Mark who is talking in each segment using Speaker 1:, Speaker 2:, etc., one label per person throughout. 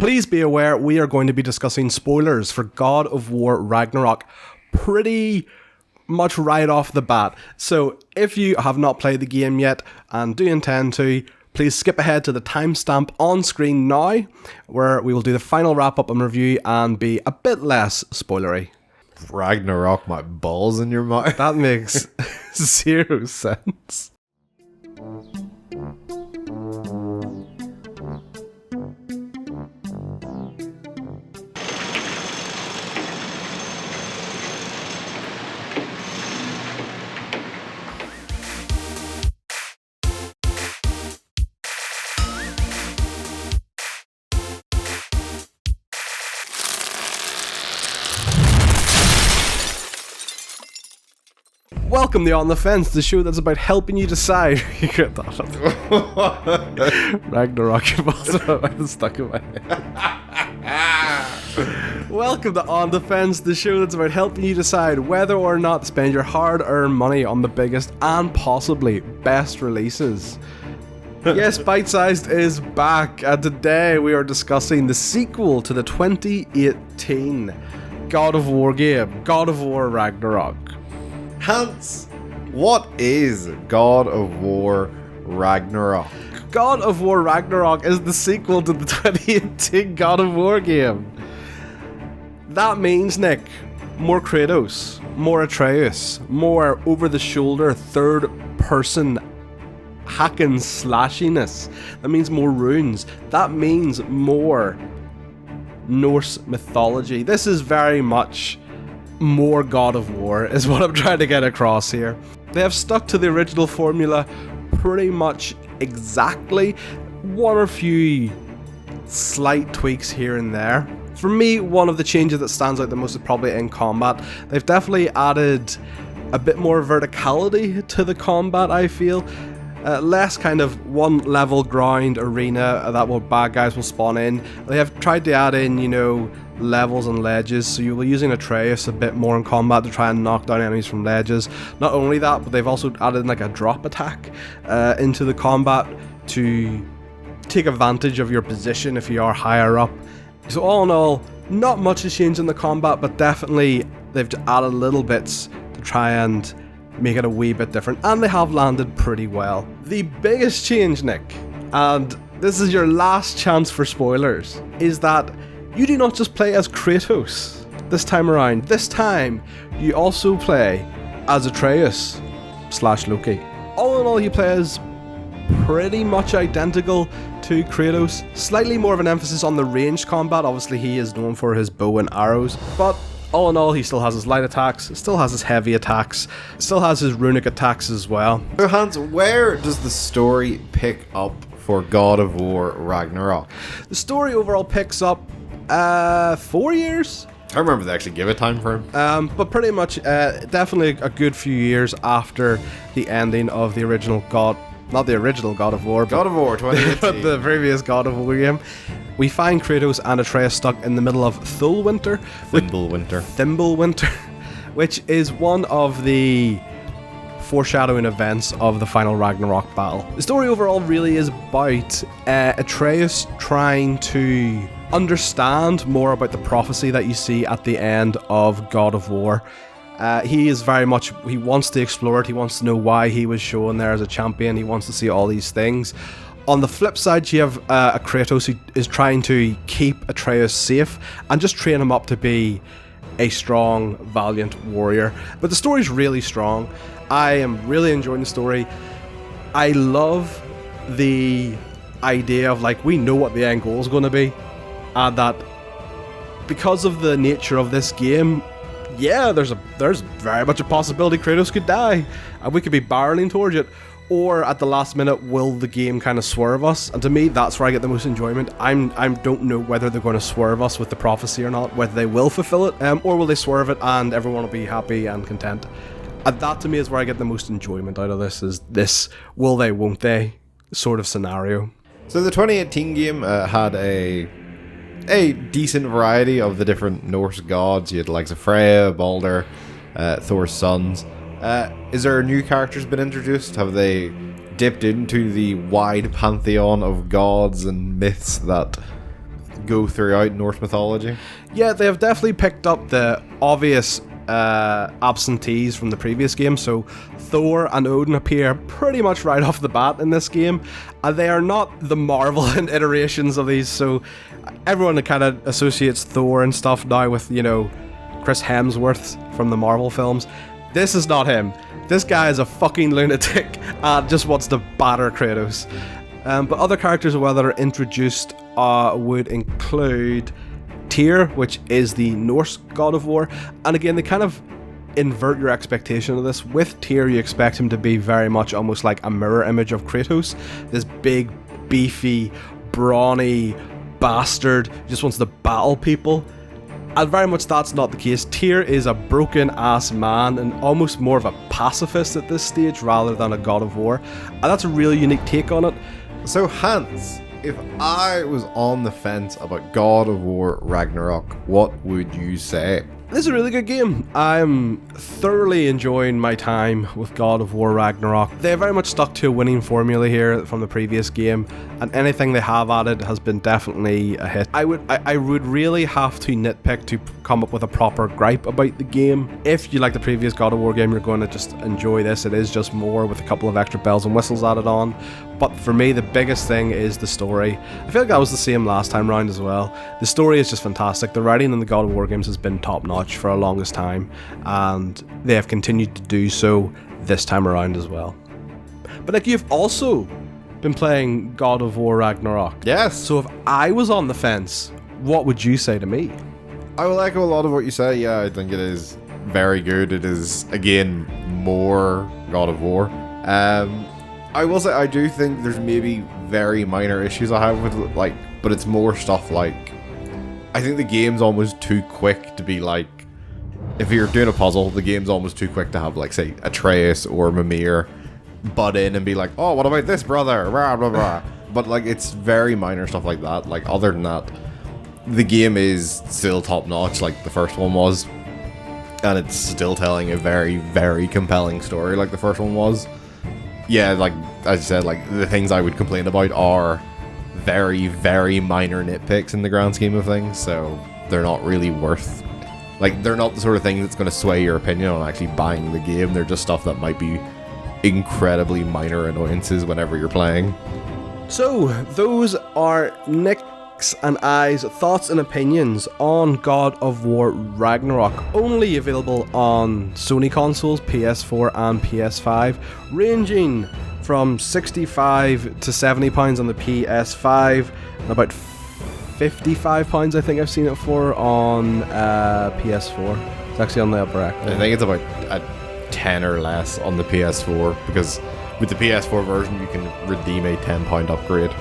Speaker 1: Please be aware we are going to be discussing spoilers for God of War Ragnarok pretty much right off the bat. So if you have not played the game yet and do intend to, please skip ahead to the timestamp on screen now, where we will do the final wrap-up and review and be a bit less spoilery.
Speaker 2: Ragnarok, my balls in your mouth.
Speaker 1: That makes zero sense. Welcome to On the Fence, the show that's about helping you decide. You get that. Ragnarok also stuck in my head. Welcome to On the Fence, the show that's about helping you decide whether or not to spend your hard-earned money on the biggest and possibly best releases. Yes, BYTE-SIZED is back, and today we are discussing the sequel to the 2018 God of War game, God of War Ragnarok.
Speaker 2: Hans, what is God of War Ragnarok?
Speaker 1: God of War Ragnarok is the sequel to the 2018 God of War game. That means, Nick, more Kratos, more Atreus, more over-the-shoulder, third-person hack and slashiness. That means more runes. That means more Norse mythology. This is very much more God of War, is what I'm trying to get across here. They have stuck to the original formula pretty much exactly. One or few slight tweaks here and there. For me, one of the changes that stands out the most is probably in combat. They've definitely added a bit more verticality to the combat, I feel. Less kind of one level ground arena that bad guys will spawn in. They have tried to add in, levels and ledges, so you'll be using Atreus a bit more in combat to try and knock down enemies from ledges. Not only that, but they've also added like a drop attack into the combat to take advantage of your position if you are higher up. So all in all, not much has changed in the combat, but definitely they've added little bits to try and make it a wee bit different, and they have landed pretty well. The biggest change, Nick, and this is your last chance for spoilers, is that you do not just play as Kratos this time around. This time, you also play as Atreus / Loki. All in all, you play as pretty much identical to Kratos. Slightly more of an emphasis on the ranged combat. Obviously, he is known for his bow and arrows, but all in all, he still has his light attacks, still has his heavy attacks, still has his runic attacks as well.
Speaker 2: So Hans, where does the story pick up for God of War Ragnarok?
Speaker 1: The story overall picks up 4 years.
Speaker 2: I remember they actually give a time frame.
Speaker 1: But pretty much definitely a good few years after the ending of the original not the original God of War,
Speaker 2: God of War 2018.
Speaker 1: but the previous God of War game. We find Kratos and Atreus stuck in the middle of Thimblewinter, which is one of the foreshadowing events of the final Ragnarok battle. The story overall really is about Atreus trying to understand more about the prophecy that you see at the end of God of War. He is very much, he wants to explore it, he wants to know why he was shown there as a champion, he wants to see all these things. On the flip side, you have a Kratos who is trying to keep Atreus safe and just train him up to be a strong, valiant warrior. But the story's really strong. I am really enjoying the story. I love the idea of, we know what the end goal is going to be, and that because of the nature of this game, yeah, there's very much a possibility Kratos could die, and we could be barreling towards it. Or at the last minute, will the game kind of swerve us? And to me, that's where I get the most enjoyment. I don't know whether they're going to swerve us with the prophecy or not, whether they will fulfill it, or will they swerve it and everyone will be happy and content. And that to me is where I get the most enjoyment out of this, is this will they, won't they sort of scenario.
Speaker 2: So the 2018 game had a decent variety of the different Norse gods. You had the likes of Freya, Balder, Thor's sons. Is there new characters been introduced? Have they dipped into the wide pantheon of gods and myths that go throughout Norse mythology.
Speaker 1: Yeah, they have definitely picked up the obvious absentees from the previous game. So Thor and Odin appear pretty much right off the bat in this game, and they are not the Marvel iterations of these. So everyone kind of associates Thor and stuff now with, you know, Chris Hemsworth from the Marvel films. This is not him. This guy is a fucking lunatic and just wants to batter Kratos. But other characters as well that are introduced would include Tyr, which is the Norse god of war. And again, they kind of invert your expectation of this. With Tyr, you expect him to be very much almost like a mirror image of Kratos. This big, beefy, brawny bastard who just wants to battle people. And very much that's not the case. Tyr is a broken-ass man and almost more of a pacifist at this stage rather than a god of war. And that's a really unique take on it.
Speaker 2: So, Hans, if I was on the fence about God of War Ragnarok, what would you say?
Speaker 1: This is a really good game. I'm thoroughly enjoying my time with God of War Ragnarok. They very much stuck to a winning formula here from the previous game, and anything they have added has been definitely a hit. I would really have to nitpick to come up with a proper gripe about the game. If you like the previous God of War game, you're going to just enjoy this. It is just more with a couple of extra bells and whistles added on. But for me, the biggest thing is the story. I feel like that was the same last time round as well. The story is just fantastic. The writing in the God of War games has been top notch for a longest time, and they have continued to do so this time around as well. But like, you've also been playing God of War Ragnarok.
Speaker 2: Yes.
Speaker 1: So if I was on the fence, what would you say to me?
Speaker 2: I will echo a lot of what you say. Yeah, I think it is very good. It is, again, more God of War. I will say I do think there's maybe very minor issues I have with it, like, but it's more stuff like, I think the game's almost too quick to be like, if you're doing a puzzle, the game's almost too quick to have, like, say, Atreus or Mimir butt in and be like, oh, what about this, brother? Blah, blah, blah. But, like, it's very minor stuff like that. Like, other than that, the game is still top-notch, like the first one was. And it's still telling a very, very compelling story like the first one was. Yeah, like, as you said, like, the things I would complain about are very, very minor nitpicks in the grand scheme of things, so they're not really worth... Like, they're not the sort of thing that's going to sway your opinion on actually buying the game. They're just stuff that might be incredibly minor annoyances whenever you're playing.
Speaker 1: So, those are Nick's and I's thoughts and opinions on God of War Ragnarok. Only available on Sony consoles, PS4 and PS5, ranging from £65 to £70 on the PS5, and about £55 I think I've seen it for on PS4. It's actually on the upper rack.
Speaker 2: I think it's about a 10 or less on the PS4, because with the PS4 version you can redeem a £10 upgrade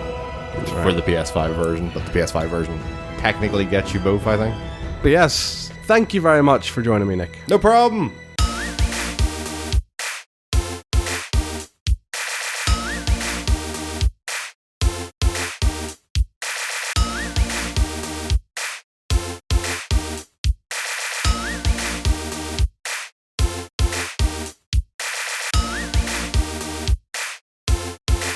Speaker 2: for the PS5 version, but the PS5 version technically gets you both, I think.
Speaker 1: But yes, thank you very much for joining me, Nick.
Speaker 2: No problem!